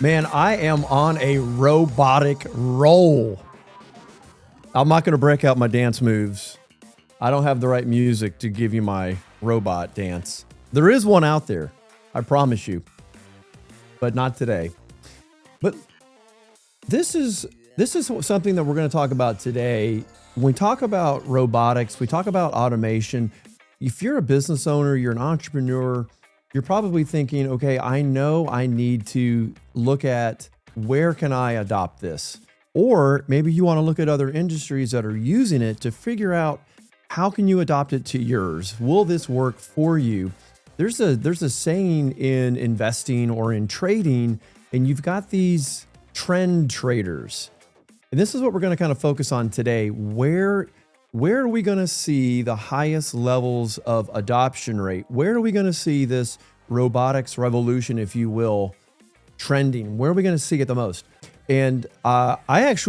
Man, I am on a robotic roll. I'm not going to break out my dance moves. I don't have the right music to give you my robot dance. There is one out there, I promise you, but not today. But this is something that we're going to talk about today. When we talk about robotics, we talk about automation. If you're a business owner, you're an entrepreneur, you're probably thinking, okay, I know I need to look at where can I adopt this? Or maybe you want to look at other industries that are using it to figure out how can you adopt it to yours? Will this work for you? There's a saying in investing or in trading, and you've got these trend traders. And this is what we're going to kind of focus on today. Where are we going to see the highest levels of adoption rate? Where are we going to see this robotics revolution, if you will, trending? Where are we going to see it the most? And I've got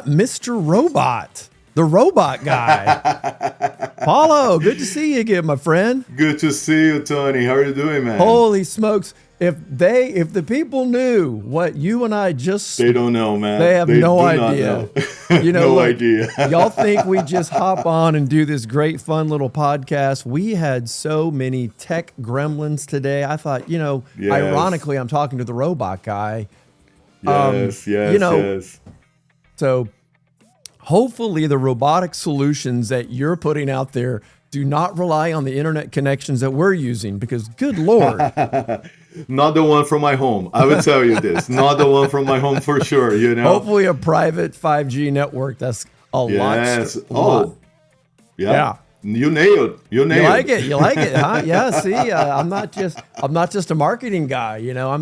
Mr. Robot, the robot guy. Paulo, good to see you again, my friend. Good to see you, Tony. How are you doing, man? Holy smokes. If the people knew what you and I just... They don't know, man. They have no idea. No idea. Y'all think we just hop on and do this great, fun little podcast. We had so many tech gremlins today. I thought, ironically, I'm talking to the robot guy. Yes. So hopefully the robotic solutions that you're putting out there do not rely on the internet connections that we're using, because good Lord. Not the one from my home. I will tell you this. Not the one from my home for sure, Hopefully a private 5G network. That's a lot. Yeah. You nailed. You like it, huh? Yeah. See, I'm not just a marketing guy.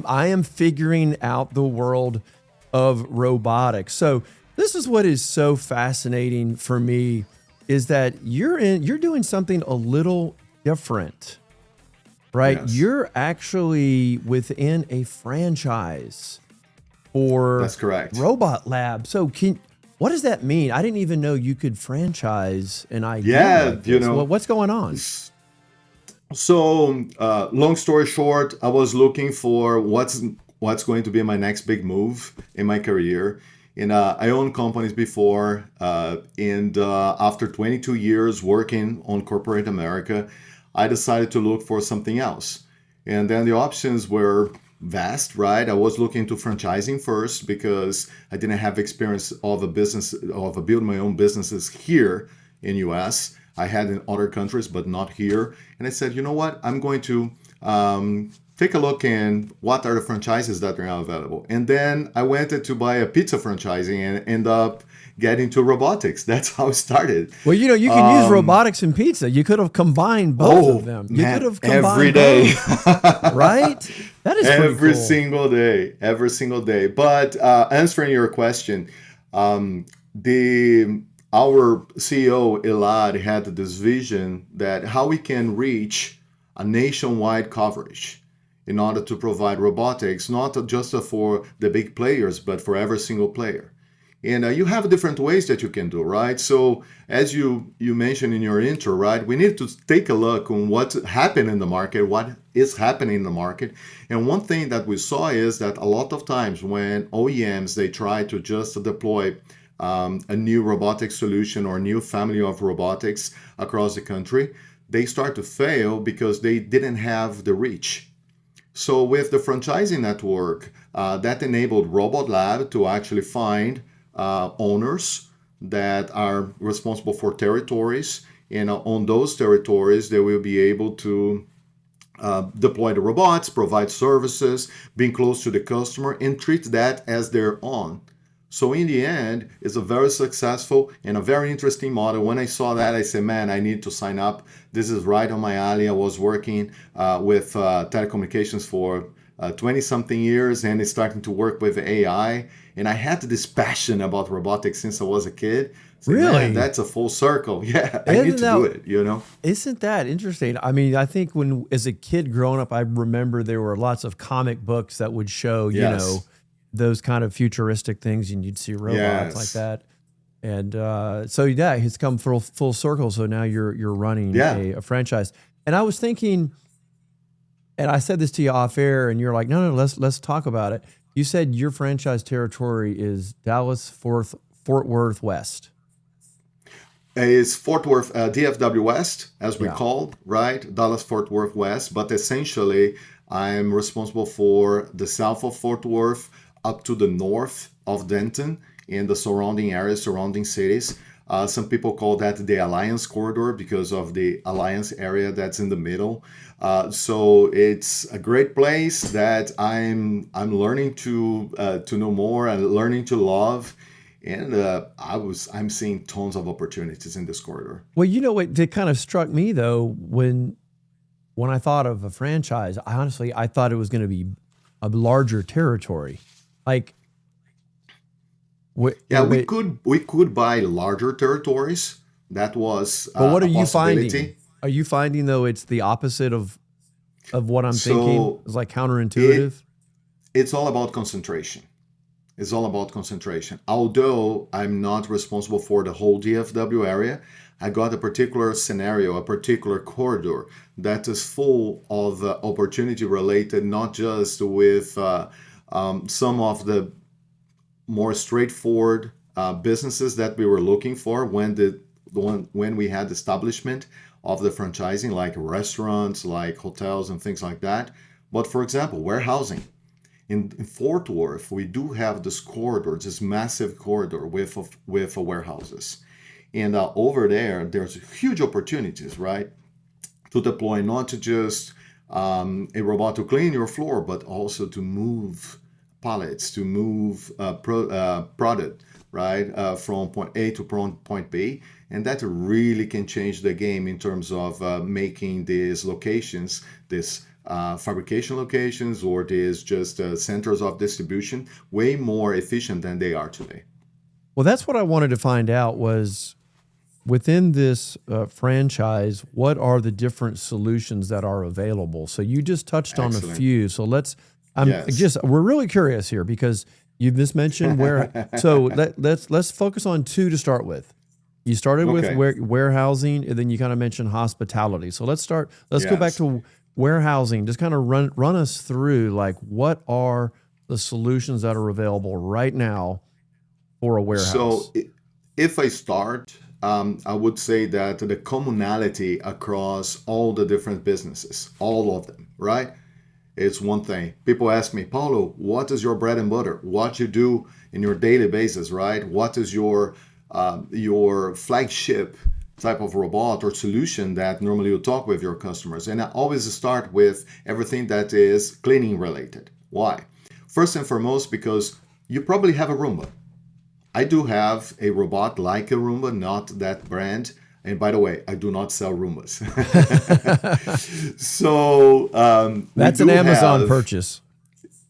I am figuring out the world of robotics. So this is what is so fascinating for me, is that you're doing something a little different, right? Yes. You're actually within a franchise for That's correct. Robot Lab. So what does that mean? I didn't even know you could franchise an idea. Yeah, like this. Well, what's going on? So, long story short, I was looking for what's going to be my next big move in my career. And I owned companies before, and after 22 years working on corporate America, I decided to look for something else. And then the options were vast, right? I was looking to franchising first because I didn't have experience of building my own businesses here in US. I had in other countries, but not here. And I said, you know what? I'm going to take a look in what are the franchises that are now available. And then I went to buy a pizza franchising and end up getting to robotics. That's how it started. Well, you can use robotics and pizza. You could have combined both of them. You could have combined every day. Right? That is every cool. single day. But answering your question, our CEO Elad had this vision that how we can reach a nationwide coverage in order to provide robotics, not just for the big players, but for every single player. And you have different ways that you can do, right? So as you mentioned in your intro, right, we need to take a look on what's happened in the market, what is happening in the market. And one thing that we saw is that a lot of times when OEMs, they try to just deploy a new robotic solution or new family of robotics across the country, they start to fail because they didn't have the reach. So with the franchising network, that enabled Robot Lab to actually find owners that are responsible for territories. And on those territories, they will be able to deploy the robots, provide services, being close to the customer, and treat that as their own. So in the end, it's a very successful and a very interesting model. When I saw that, I said, man, I need to sign up. This is right on my alley. I was working with telecommunications for 20-something years, and it's starting to work with AI. And I had this passion about robotics since I was a kid. So, really? Man, that's a full circle. Yeah, I need to do it, Isn't that interesting? I mean, I think as a kid growing up, I remember there were lots of comic books that would show, those kind of futuristic things, and you'd see robots like that. And it's come full circle. So now you're running a franchise. And I was thinking, and I said this to you off air, and you're like, no, let's talk about it. You said your franchise territory is Dallas, Fort Worth West. Is Fort Worth, DFW West, as we Yeah. call, right? Dallas Fort Worth West. But essentially, I'm responsible for the south of Fort Worth up to the north of Denton and the surrounding areas, surrounding cities. Some people call that the Alliance Corridor because of the Alliance area that's in the middle. So it's a great place that I'm learning to know more and learning to love. And I'm seeing tons of opportunities in this corridor. Well, you know what? It kind of struck me though when I thought of a franchise. I thought it was going to be a larger territory. Like, Yeah, we could buy larger territories. That was but what are a you finding? possibility. Are you finding though it's the opposite of what I'm thinking? So It's like counterintuitive. it's all about concentration. It's all about concentration. Although I'm not responsible for the whole DFW area, I got a particular scenario, a particular corridor that is full of opportunity related not just with some of the more straightforward businesses that we were looking for when we had establishment of the franchising, like restaurants, like hotels, and things like that. But for example, warehousing. In Fort Worth, we do have this corridor, this massive corridor with warehouses. And over there, there's huge opportunities, right? To deploy not to just a robot to clean your floor, but also to move pallets, to move product, right, from point A to point B. And that really can change the game in terms of making these locations, this fabrication locations, or these just centers of distribution, way more efficient than they are today. Well, that's what I wanted to find out was within this franchise, what are the different solutions that are available? So you just touched on a Excellent. few. So Yes. we're really curious here because you just mentioned where. So let's focus on two to start with. You started with Okay. warehousing, and then you kind of mentioned hospitality. So let's start. Let's go back Yes. to warehousing. Just kind of run us through like what are the solutions that are available right now for a warehouse. So if I start, I would say that the commonality across all the different businesses, all of them, right? It's one thing. People ask me, Paulo, what is your bread and butter? What you do in your daily basis, right? What is your flagship type of robot or solution that normally you talk with your customers? And I always start with everything that is cleaning related. Why? First and foremost, because you probably have a Roomba. I do have a robot like a Roomba, not that brand. And by the way, I do not sell Roombas. So we That's an do Amazon have, purchase.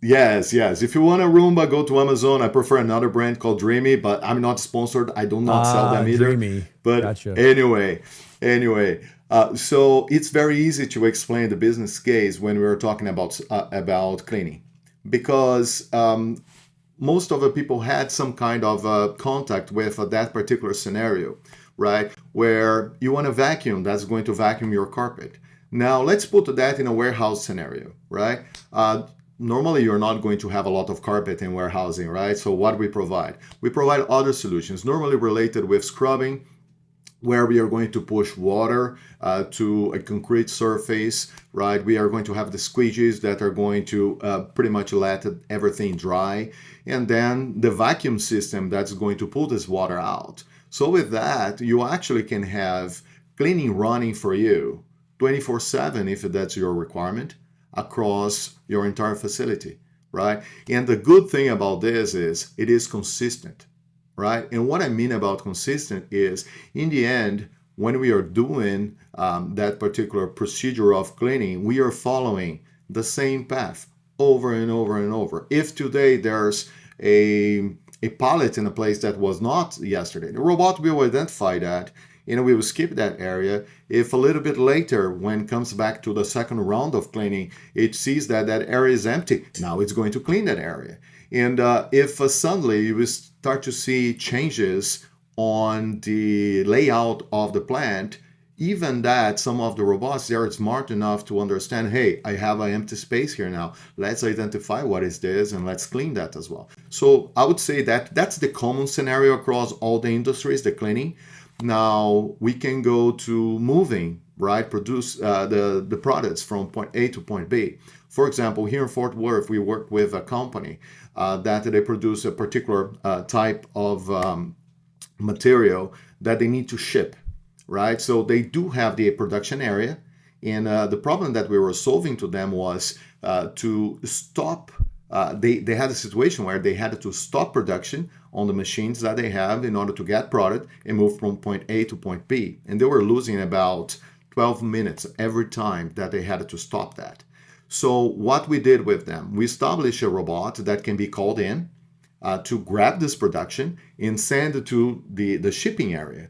yes, yes. If you want a Roomba, go to Amazon. I prefer another brand called Dreamy, but I'm not sponsored. I do not sell them either. Dreamy. But Gotcha. anyway, so it's very easy to explain the business case when we're talking about cleaning, because most of the people had some kind of contact with that particular scenario, right? Where you want a vacuum that's going to vacuum your carpet. Now, let's put that in a warehouse scenario, right? Normally, you're not going to have a lot of carpet in warehousing, right? So, what we provide? We provide other solutions, normally related with scrubbing, where we are going to push water to a concrete surface, right? We are going to have the squeegees that are going to pretty much let everything dry. And then the vacuum system that's going to pull this water out. So with that, you actually can have cleaning running for you 24/7 if that's your requirement across your entire facility, right? And the good thing about this is it is consistent, right? And what I mean about consistent is, in the end, when we are doing that particular procedure of cleaning, we are following the same path over and over and over. If today there's a pallet in a place that was not yesterday, the robot will identify that and we will skip that area. If a little bit later, when it comes back to the second round of cleaning, it sees that that area is empty, now it's going to clean that area. And if suddenly you will start to see changes on the layout of the plant, even that, some of the robots, they are smart enough to understand, hey, I have an empty space here now. Let's identify what is this and let's clean that as well. So I would say that that's the common scenario across all the industries, the cleaning. Now we can go to moving, right? Produce the products from point A to point B. For example, here in Fort Worth, we work with a company that they produce a particular type of material that they need to ship, right? So they do have the production area. And the problem that we were solving to them was to stop. They had a situation where they had to stop production on the machines that they have in order to get product and move from point A to point B. And they were losing about 12 minutes every time that they had to stop that. So what we did with them, we established a robot that can be called in to grab this production and send it to the shipping area.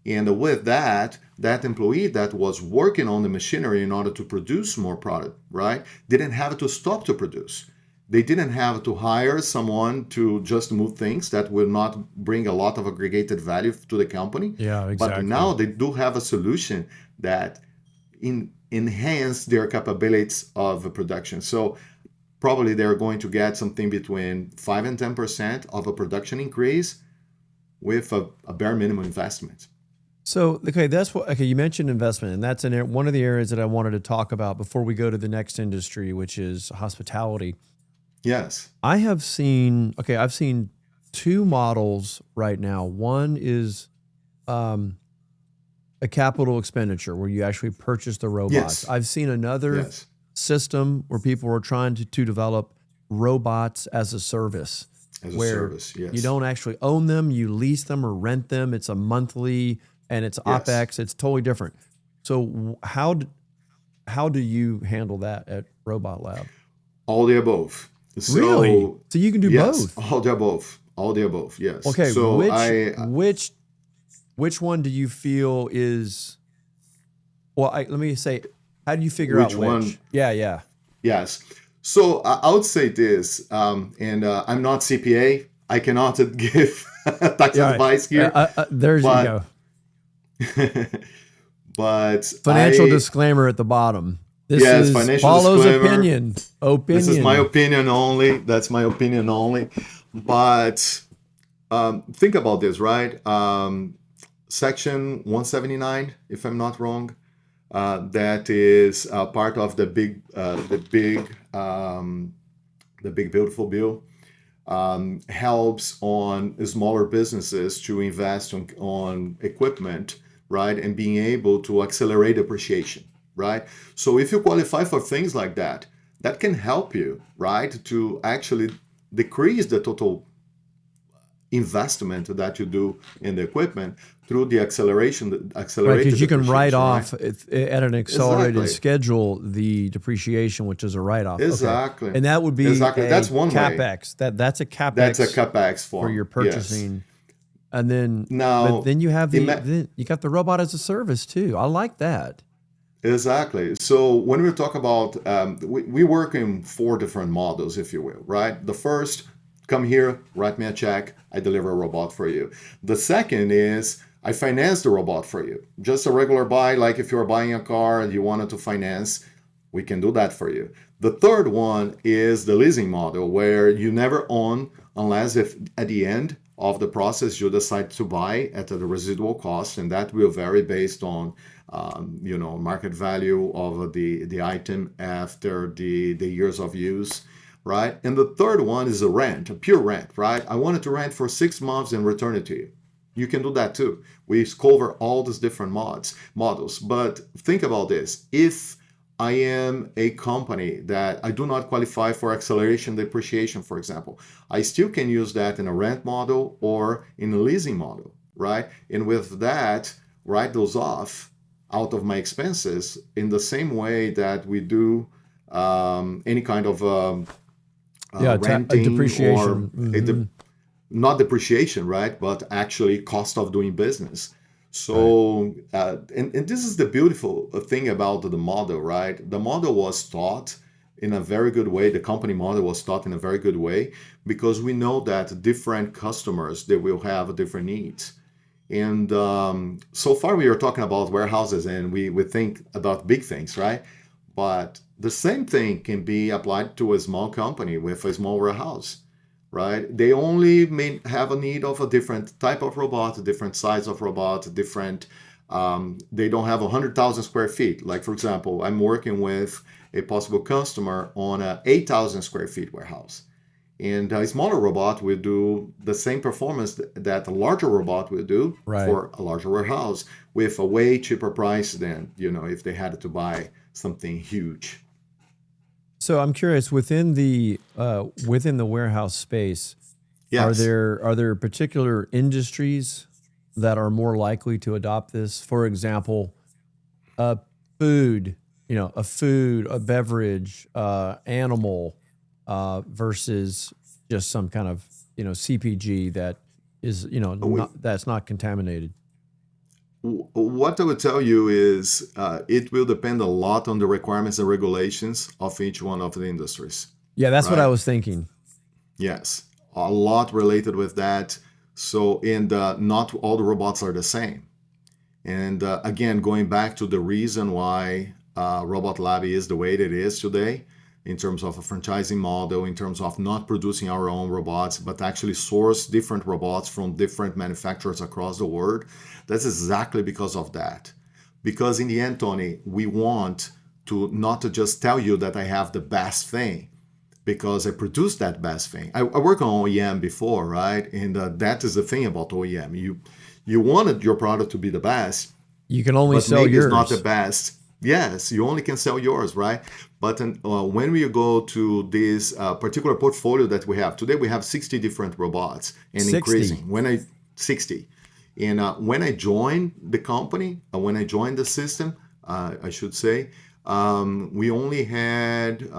And with that, that employee that was working on the machinery in order to produce more product, right, didn't have to stop to produce. They didn't have to hire someone to just move things that will not bring a lot of aggregated value to the company. Yeah, But exactly. now they do have a solution that enhance their capabilities of production. So probably they're going to get something between 5 and 10% of a production increase with a bare minimum investment. So, okay, you mentioned investment, and that's one of the areas that I wanted to talk about before we go to the next industry, which is hospitality. Yes. I've seen two models right now. One is a capital expenditure where you actually purchase the robots. Yes. I've seen another Yes. system where people are trying to develop robots as a service, As a where service. you Yes. don't actually own them, you lease them or rent them. It's a monthly and it's Yes. OpEx. It's totally different. So how do you handle that at Robot Lab? All the above. Really? So So you can do yes, both. all the above. All the above. Yes. Okay, So which one do you feel is let me say, how do you figure out which which? one? Yeah. Yes. So I would say this, and I'm not CPA. I cannot give tax Yeah. advice here, There's you but go. but Financial disclaimer at the bottom. This yes, is financial Paulo's disclaimer. opinion. This is my Opinion. opinion only. That's my opinion only. But think about this, right? Section 179, if I'm not wrong, that is part of the big beautiful bill. Helps on smaller businesses to invest on equipment, right, and being able to accelerate depreciation, right? So if you qualify for things like that, that can help you, right, to actually decrease the total investment that you do in the equipment through the Right, accelerated because you can write depreciation, right? off at an accelerated Exactly. schedule the depreciation, which is a write-off. Okay, Exactly. and that would be Exactly. a That's one way. capex. That's a That's a capex capex for your form. Yes. purchasing, and then but Now, then you have ima- then you got the robot as a service too. I like that. exactly. So when we talk about, we work in four different models, if you will, right? The first, come here, write me a check, I deliver a robot for you. The second is I finance the robot for you. Just a regular buy, like if you're buying a car and you wanted to finance, we can do that for you. The third one is the leasing model, where you never own unless if at the end of the process you decide to buy at the residual cost, and that will vary based on market value of the item after the years of use, right? And the third one is a rent, a pure rent, right? I wanted to rent for 6 months and return it to you. You can do that too. We cover all these different models. But think about this. If I am a company that I do not qualify for acceleration depreciation, for example, I still can use that in a rent model or in a leasing model, right? And with that, write those off out of my expenses in the same way that we do any kind of Yeah, a renting or depreciation. Hmm. not depreciation, right? But actually cost of doing business. Right. So, and this is the beautiful thing about the model, right? The model was taught in a very good way. The company model was taught in a very good way because we know that different customers, they will have different needs. And so far, we are talking about warehouses and we think about big things, right? But the same thing can be applied to a small company with a small warehouse, right? They only may have a need of a different type of robot, a different size of robot, different. They don't have 100,000 square feet. Like, for example, I'm working with a possible customer on a 8,000 square feet warehouse. And a smaller robot will do the same performance that a larger robot will do Right. for a larger warehouse with a way cheaper price than, if they had to buy something huge. So I'm curious within the warehouse space, Yes. are there particular industries that are more likely to adopt this? For example, a food, a beverage, animal, versus just some kind of CPG that is We, not that's not contaminated. what I would tell you is it will depend a lot on the requirements and regulations of each one of the industries, Yeah, that's what I right? was thinking. Yes, a lot related with that. So, and not all the robots are the same. And again, going back to the reason why Robot Lab is the way it is today, in terms of a franchising model, in terms of not producing our own robots, but actually source different robots from different manufacturers across the world, that's exactly because of that. Because in the end, Tony, we want to not to just tell you that I have the best thing because I produced that best thing. I worked on OEM before, right? And that is the thing about OEM. You wanted your product to be the best, You can only but sell maybe it's not the yours. best. Yes, you only can sell yours, right? But when we go to this particular portfolio that we have today, we have 60 different robots and 60. increasing. When I 60, and when I joined the company, when I joined the system, I should say, we only had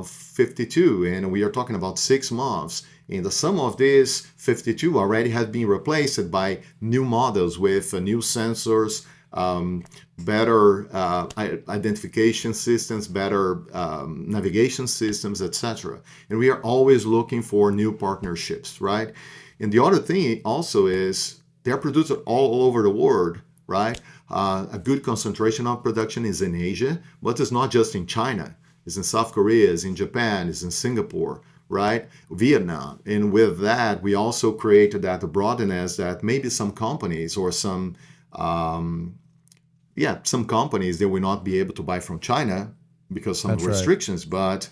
52, and we are talking about 6 months. And the sum of these 52 already has been replaced by new models with new sensors, better identification systems, better navigation systems, etc. And we are always looking for new partnerships, right? And the other thing also is they're produced all over the world, right? A good concentration of production is in Asia, but it's not just in China. It's in South Korea, it's in Japan, it's in Singapore, right? Vietnam. And with that, we also created that broadness that maybe some companies or um, some companies they will not be able to buy from China because some That's right. restrictions, but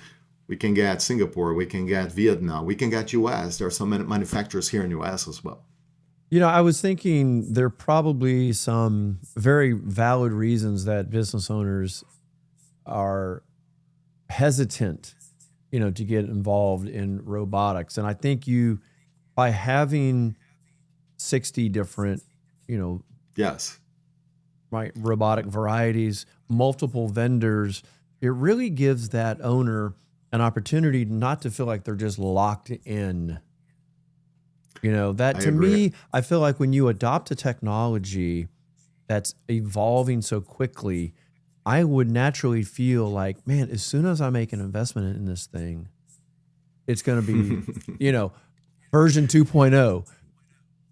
we can get Singapore, we can get Vietnam, we can get US. There are some manufacturers here in US as well. I was thinking there are probably some very valid reasons that business owners are hesitant, to get involved in robotics. And I think by having 60 different, you know, Yes, right, robotic varieties, multiple vendors, it really gives that owner an opportunity not to feel like they're just locked in. That I to agree. me, I feel like when you adopt a technology that's evolving so quickly, I would naturally feel like, man, as soon as I make an investment in this thing, it's going to be, you know, version 2.0,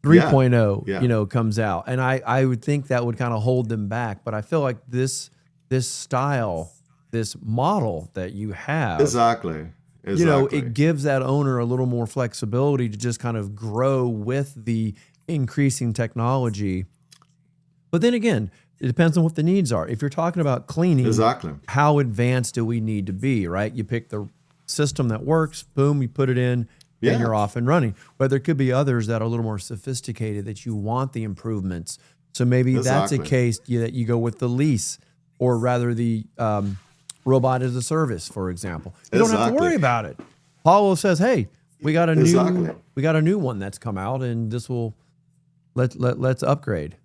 Yeah, 3.0, yeah, comes out. And I would think that would kind of hold them back. But I feel like this style, this model that you have, exactly, it exactly. gives that owner a little more flexibility to just kind of grow with the increasing technology. But then again, it depends on what the needs are. If you're talking about cleaning, Exactly. how advanced do we need to be, right? You pick the system that works, boom, you put it in, and Yeah, you're off and running. But there could be others that are a little more sophisticated that you want the improvements. So maybe that's a exactly. case that you go with the lease, or rather the robot as a service, for example. You don't have to Exactly. worry about it. Paulo says, "Hey, Exactly. we got a new one that's come out, and this will let's upgrade."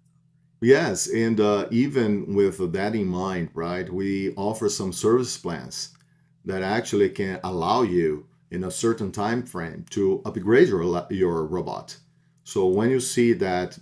Yes, and even with that in mind, right, we offer some service plans that actually can allow you in a certain time frame to upgrade your robot. So when you see that,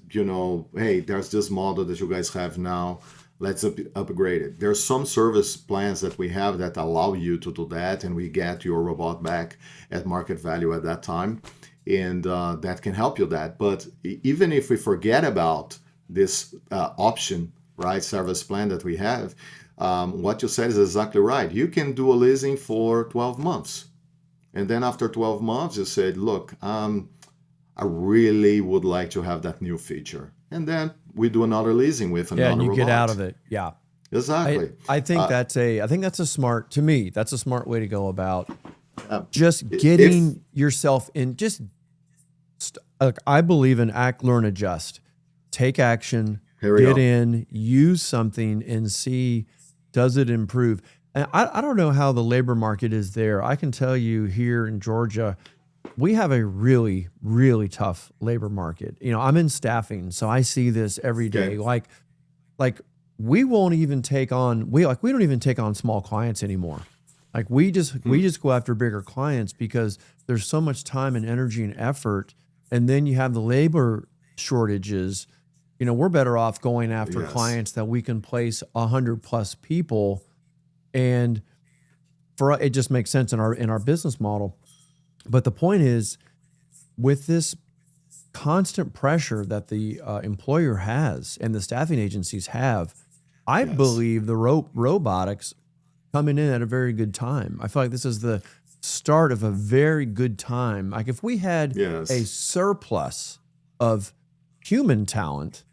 hey, there's this model that you guys have now, let's upgrade it. There's some service plans that we have that allow you to do that, and we get your robot back at market value at that time, and that can help you that. But even if we forget about this option, right, service plan that we have, what you said is exactly right. You can do a leasing for 12 months. And then after 12 months, you said, look, I really would like to have that new feature. And then we do another leasing with Yeah, and another you get out robot. of it. Yeah. Exactly. I think Uh, that's a smart, to me, that's a smart way to go about uh, just if, getting yourself in. Look, I believe in act, learn, adjust, take action, here we get go. in, use something and see, does it improve? And I don't know how the labor market is there. I can tell you here in Georgia, we have a really, really tough labor market. You know, I'm in staffing, so I see this every day. Okay. Like we won't even take on we don't even take on small clients anymore. Like Hmm. we just go after bigger clients because there's so much time and energy and effort, and then you have the labor shortages. You know, we're better off going after Yes. clients that we can place 100+ people, and it just makes sense in our business model. But the point is, with this constant pressure that the employer has and the staffing agencies have, I Yes. believe the robotics coming in at a very good time. I feel like this is the start of a very good time. Like if we had a Yes. surplus of human talent,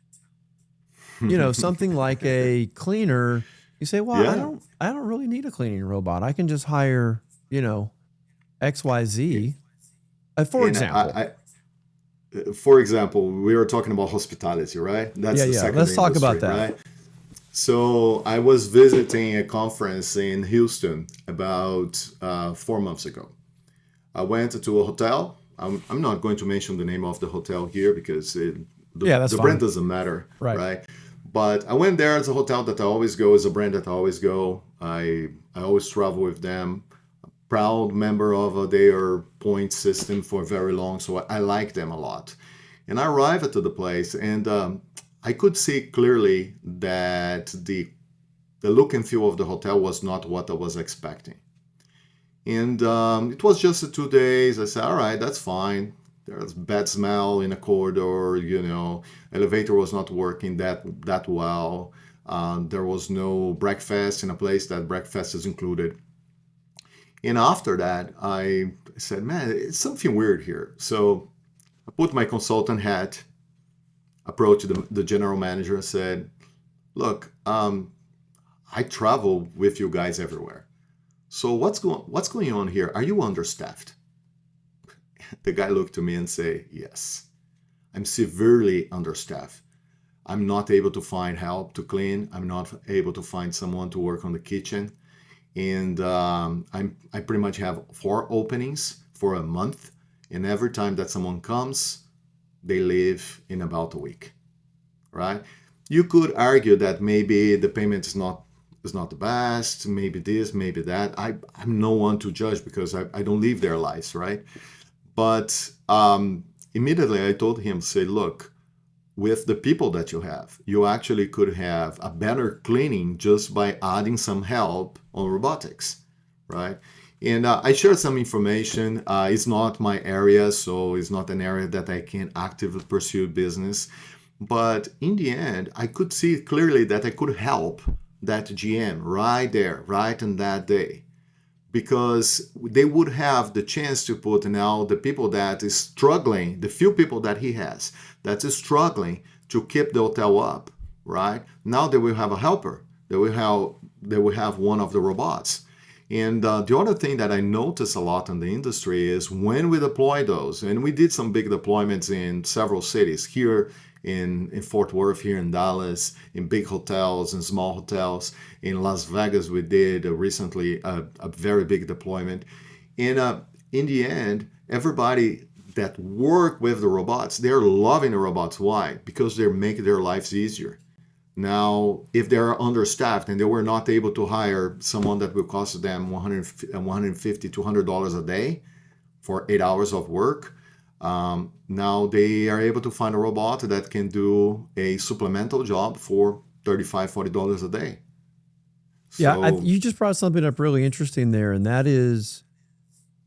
you know, something like a cleaner, you say, well, Yeah. I don't really need a cleaning robot. I can just hire, you know, XYZ. For And example. for example, we were talking about hospitality, right? That's Yeah, the yeah. second Let's talk about industry, that. right? So I was visiting a conference in Houston about 4 months ago. I went to a hotel. I'm not going to mention the name of the hotel here because Yeah, that's the brand fine. doesn't matter, Right. right? But I went there. It's a hotel that I always go. It's a brand that I always go. I always travel with them. Proud member of their point system for very long, so I like them a lot. And I arrived at the place, and I could see clearly that the look and feel of the hotel was not what I was expecting. And it was just 2 days. I said, all right, that's fine. There's bad smell in a corridor. Elevator was not working that well. There was no breakfast in a place that breakfast is included. And after that, I said, man, it's something weird here. So I put my consultant hat, approached the general manager, and said, look, I travel with you guys everywhere. So what's going on here? Are you understaffed? The guy looked to me and said, yes, I'm severely understaffed. I'm not able to find help to clean. I'm not able to find someone to work on the kitchen. And I pretty much have 4 openings for a month. And every time that someone comes, they leave in about a week, right? You could argue that maybe the payment is not the best, maybe this, maybe that. I'm no one to judge because I don't live their lives, right? But immediately I told him, say, look, with the people that you have, you actually could have a better cleaning just by adding some help on robotics, right? And I shared some information. It's not my area, so it's not an area that I can actively pursue business. But in the end, I could see clearly that I could help that GM right there, right on that day, because they would have the chance to put now the people that is struggling, the few people that he has that is struggling to keep the hotel up, right? Now they will have a helper. They will have one of the robots. And the other thing that I notice a lot in the industry is when we deploy those, and we did some big deployments in several cities here in Fort Worth, here in Dallas, in big hotels and small hotels. In Las Vegas, we did recently a very big deployment. And in the end, everybody that work with the robots, they're loving the robots. Why? Because they're making their lives easier. Now, if they're understaffed and they were not able to hire someone that will cost them $150, $200 a day for 8 hours of work, now they are able to find a robot that can do a supplemental job for $35, $40 a day. Yeah, So, you just brought something up really interesting there, and that is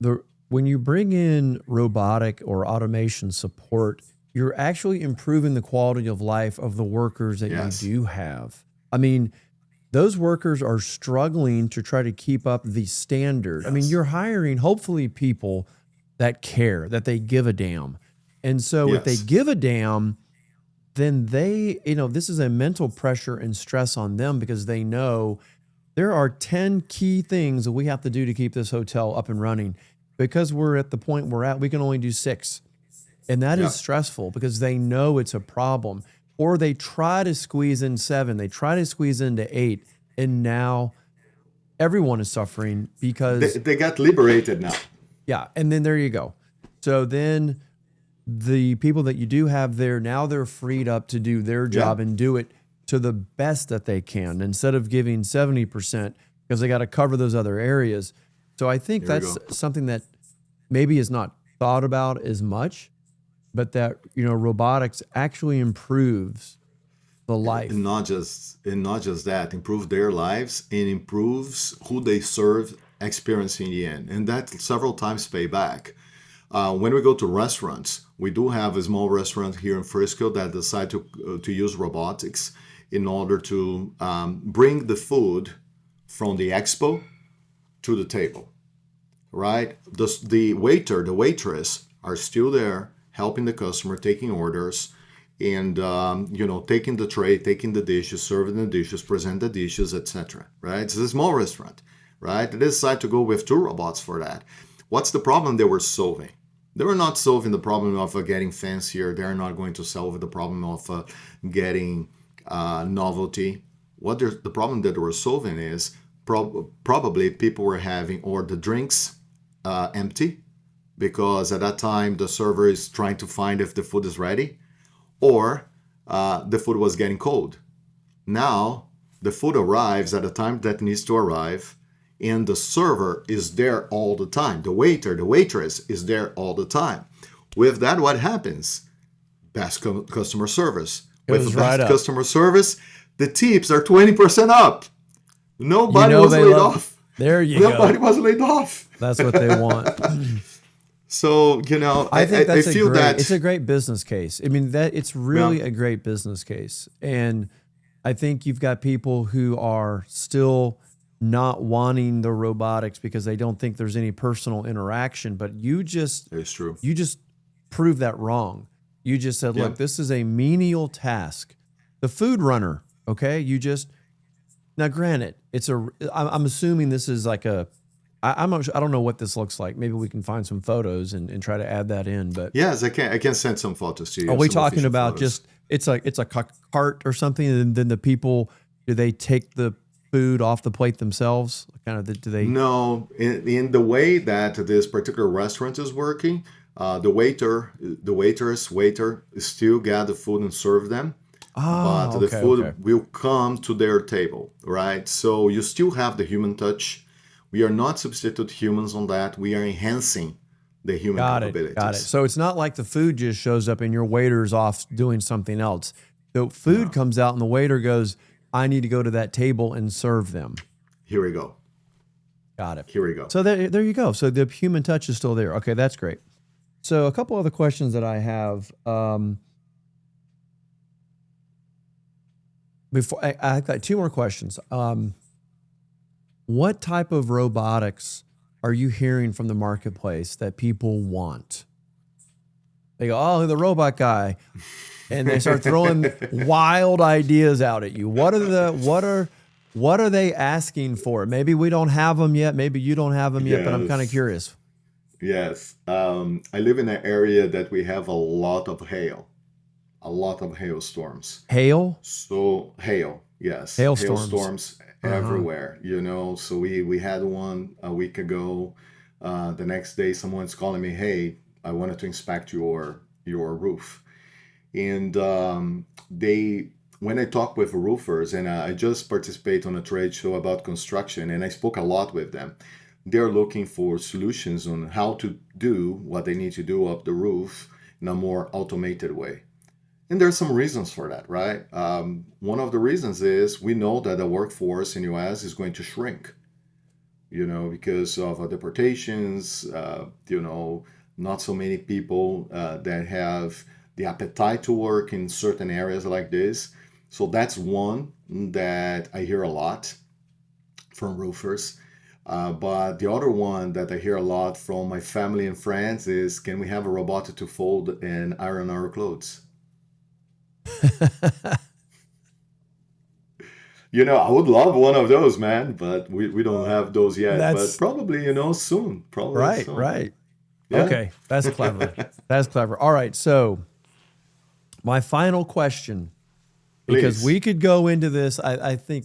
the when you bring in robotic or automation support, you're actually improving the quality of life of the workers that you Yes. do have. I mean, those workers are struggling to try to keep up the standard. I mean, Yes. you're hiring hopefully people that care, that they give a damn. And so if they Yes. give a damn, then they, this is a mental pressure and stress on them because they know there are 10 key things that we have to do to keep this hotel up and running. Because we're at the point we're at, we can only do 6. And that is Yeah. stressful because they know it's a problem. Or they try to squeeze in 7, they try to squeeze into 8, and now everyone is suffering because, They got liberated now. yeah, and then there you go. So then the people that you do have there, now they're freed up to do their Yeah. job and do it to the best that they can instead of giving 70% because they got to cover those other areas. So I think Here we that's go. something that maybe is not thought about as much, but that, robotics actually improves the And life. not just that, improve their lives and improves who they serve experience in the end. And that several times pay back. When we go to restaurants, we do have a small restaurant here in Frisco that decide to use robotics in order to bring the food from the expo to the table, right? The waiter, the waitress are still there helping the customer, taking orders, and taking the tray, taking the dishes, serving the dishes, present the dishes, etc. Right? It's a small restaurant, right? They decide to go with 2 robots for that. What's the problem they were solving? They were not solving the problem of getting fancier. They're not going to solve the problem of getting novelty. The problem that they were solving is probably people were having or the drinks empty because at that time the server is trying to find if the food is ready, or the food was getting cold. Now the food arrives at a time that needs to arrive, and the server is there all the time. The waiter, the waitress is there all the time. With that, what happens? Best customer service. Goes With right best up. customer service, the tips are 20% up. You Nobody know was they laid love. off. There you Nobody go. was laid off. That's what they want. So, I think I that's feel it's that, a great business case. I mean, that it's yeah, really a great business case. And I think you've got people who are still not wanting the robotics because they don't think there's any personal interaction, but it's true. you just proved that wrong. You just said, Yeah. look, this is a menial task. The food runner, okay? Now granted, I'm assuming this is like I'm not sure, I don't know what this looks like. Maybe we can find some photos and try to add that in, but Yes, I can send some photos to are you, we some talking official about photos. just it's a cart or something, and then the people, do they take the food off the plate themselves? Kind of do they? No, in the way that this particular restaurant is working, waiter still get the food and serve them, but Ah, the okay, okay, food will come to their table, right? So you still have the human touch. We are not substitute humans on that. We are enhancing the human got it. capabilities. So it's not like the food just shows up and your waiter's off doing something else. The food No, comes out and the waiter goes, "I need to go to that table and serve them." here we go. Got it. Here we go. So there you go. So the human touch is still there. Okay, that's great. So a couple other questions that I have. Before I've got 2 more questions. What type of robotics are you hearing from the marketplace that people want? They go, "Oh, the robot guy," and they start throwing wild ideas out at you. What are they asking for? Maybe we don't have them yet. Maybe you don't have them yet, but I'm kind of Yes. curious. Yes. I live in an area that we have a lot of hailstorms. Hail, So hail, yes, hailstorms. hailstorms Uh huh. everywhere. So we had one a week ago. The next day, someone's calling me, "Hey, I wanted to inspect your roof." And they when I talk with roofers, and I just participate on a trade show about construction, and I spoke a lot with them. They're looking for solutions on how to do what they need to do up the roof in a more automated way. And there's some reasons for that, right? One of the reasons is we know that the workforce in US is going to shrink, because of deportations, not so many people that have the appetite to work in certain areas like this. So that's one that I hear a lot from roofers. But the other one that I hear a lot from my family and friends is, can we have a robot to fold and iron our clothes? I would love one of those, man, but we don't have those yet. But That's probably, soon. Probably right, soon. right. Yeah. Okay, that's clever. That's clever. All right, so my final question, because Please. we could go into this, I think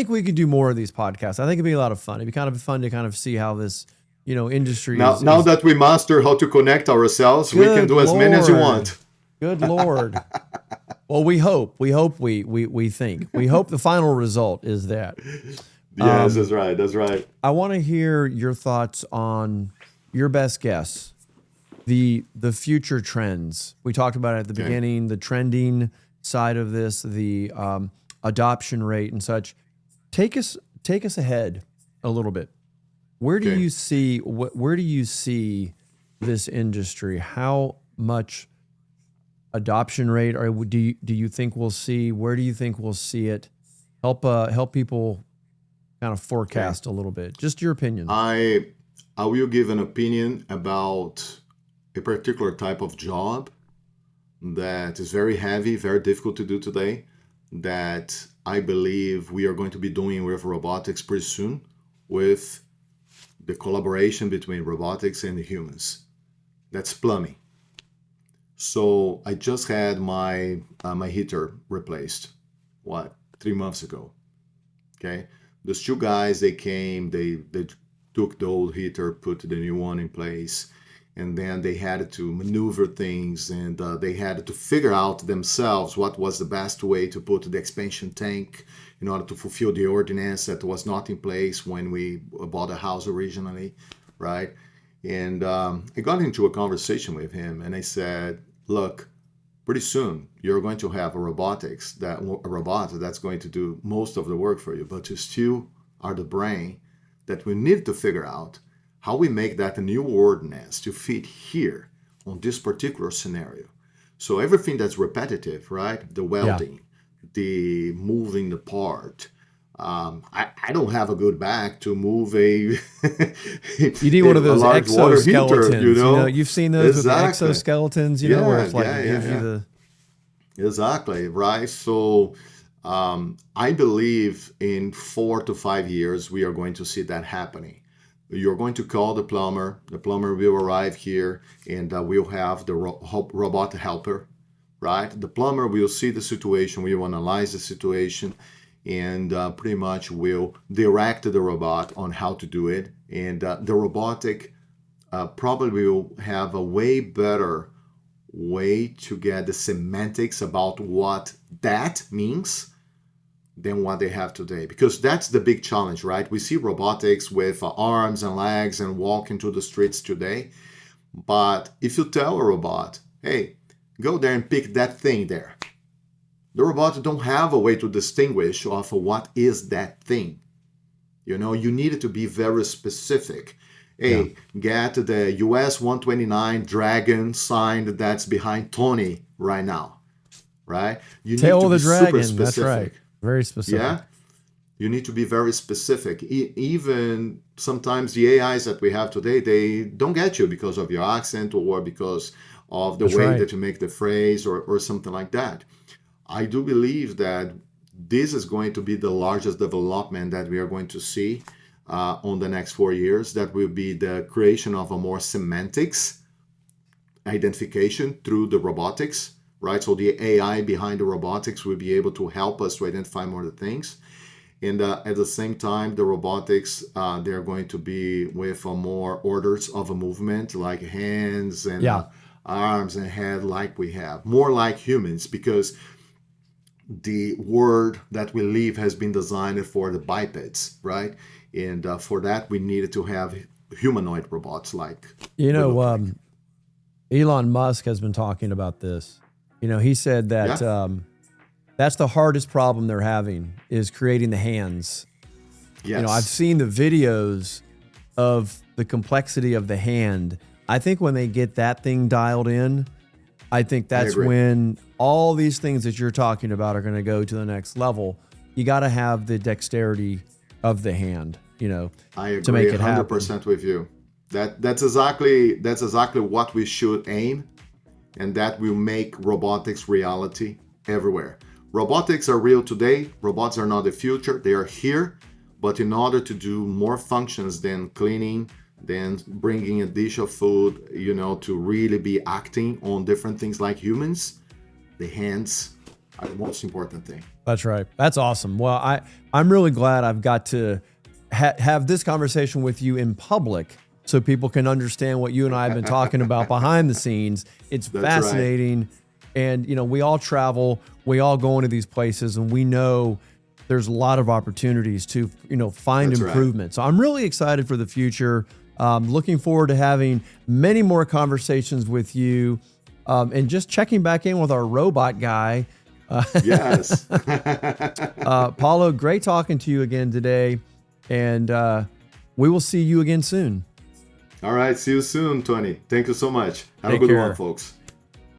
we could do more of these podcasts. I think it'd be a lot of fun. It'd be kind of fun to kind of see how this, industry Now is. that we master how to connect ourselves, we can Good do as many as you Lord. want. Good Lord. Well, we hope. We think. We hope the final result is that. Yes, that's right. That's right. I want to hear your thoughts on your best guess, the future trends. We talked about it at the Okay. beginning, the trending side of this, the adoption rate and such. Take us ahead a little bit. Where do Okay. you see where do you see this industry? How much adoption rate, or do you think we'll see? Where do you think we'll see it? Help people kind of Okay. forecast a little bit. Just your opinion. I I will give an opinion about a particular type of job that is very heavy, very difficult to do today, that I believe we are going to be doing with robotics pretty soon, with the collaboration between robotics and the humans. That's plumbing. So I just had my heater replaced. What, 3 months ago? Okay, those two guys, they came, they took the old heater, put the new one in place, and then they had to maneuver things, and they had to figure out themselves what was the best way to put the expansion tank in order to fulfill the ordinance that was not in place when we bought the house originally, right? And I got into a conversation with him, and I said, look, pretty soon you're going to have a robot that's going to do most of the work for you, but you still are the brain that we need to figure out how we make that a new ordinance to fit here on this particular scenario. So everything that's repetitive, right? The Yeah. welding, the moving the part. I don't have a good back to move a You need one of a those large water heater, exoskeletons. You've seen those with the Exactly. exoskeletons, where Yeah, it's like yeah, it yeah, gives you yeah. the Exactly, right? So I believe in 4 to 5 years, we are going to see that happening. You're going to call the plumber will arrive here, and we'll have the robot helper, right? The plumber will see the situation, will analyze the situation, and pretty much will direct the robot on how to do it. And the robotic probably will have a way better way to get the semantics about what that means than what they have today, because that's the big challenge, right? We see robotics with arms and legs and walking through the streets today, but if you tell a robot, hey, go there and pick that thing there, the robot don't have a way to distinguish of what is that thing. You need to be very specific. yeah. Hey, get the US 129 Dragon signed that's behind Tony right now, right? You need Tail to of be the super dragon. That's right. specific. Very specific. Yeah? You need to be very specific. Even sometimes the AIs that we have today, they don't get you because of your accent or because of the That's way right. that you make the phrase or something like that. I do believe that this is going to be the largest development that we are going to see on the next 4 years. That will be the creation of a more semantics identification through the robotics, right? So the AI behind the robotics will be able to help us to identify more of the things. And at the same time, the robotics, they're going to be with more orders of a movement, like hands and Yeah. arms and head, like we have, more like humans, because the world that we live has been designed for the bipeds, right? And for that, we needed to have humanoid robots like You we know, look like. Elon Musk has been talking about this. He said that Yeah. that's the hardest problem they're having is creating the hands. I've Yes. seen the videos of the complexity of the hand. I think when they get that thing dialed in, I think that's agree. when all these things that you're talking about are going to go to the next level. You got to have the dexterity of the hand, I to make agree it happen. 100% with you. That's exactly what we should aim, and that will make robotics reality everywhere. Robotics are real today. Robots are not the future. They are here, but in order to do more functions than cleaning, than bringing a dish of food, to really be acting on different things like humans, the hands are the most important thing. That's right. That's awesome. Well, I'm really glad I've got to have this conversation with you in public so people can understand what you and I have been talking about behind the scenes. It's That's fascinating. And, we all travel, we all go into these places, and we know there's a lot of opportunities to, find That's improvement. So I'm really excited for the future. Looking forward to having many more conversations with you, and just checking back in with our robot guy. Yes. Paulo, great talking to you again today. And we will see you again soon. All right. See you soon, Tony. Thank you so much. Have Take a good care. one, folks.